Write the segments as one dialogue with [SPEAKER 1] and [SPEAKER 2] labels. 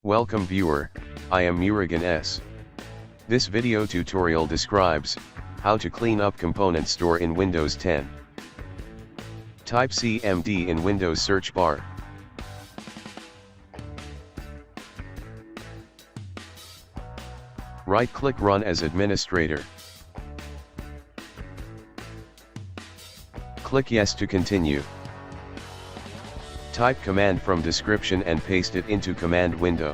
[SPEAKER 1] Welcome viewer, I am Murugan S. This video tutorial describes how to clean up component store in Windows 10. Type CMD in Windows search bar. Right-click Run as administrator. Click Yes to continue. Type command from description and paste it into command window.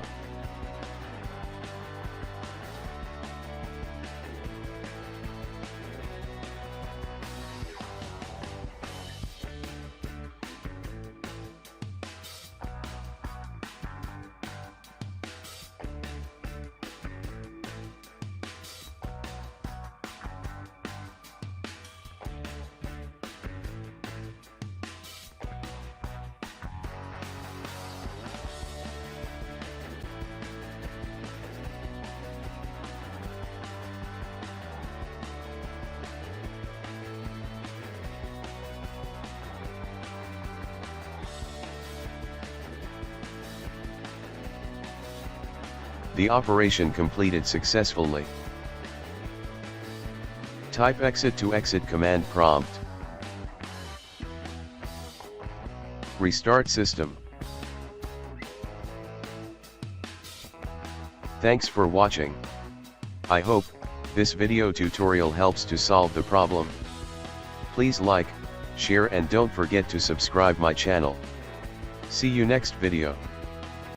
[SPEAKER 1] The operation completed successfully. Type exit to exit command prompt. Restart system. Thanks for watching. I hope this video tutorial helps to solve the problem. Please like, share and don't forget to subscribe my channel. See you next video.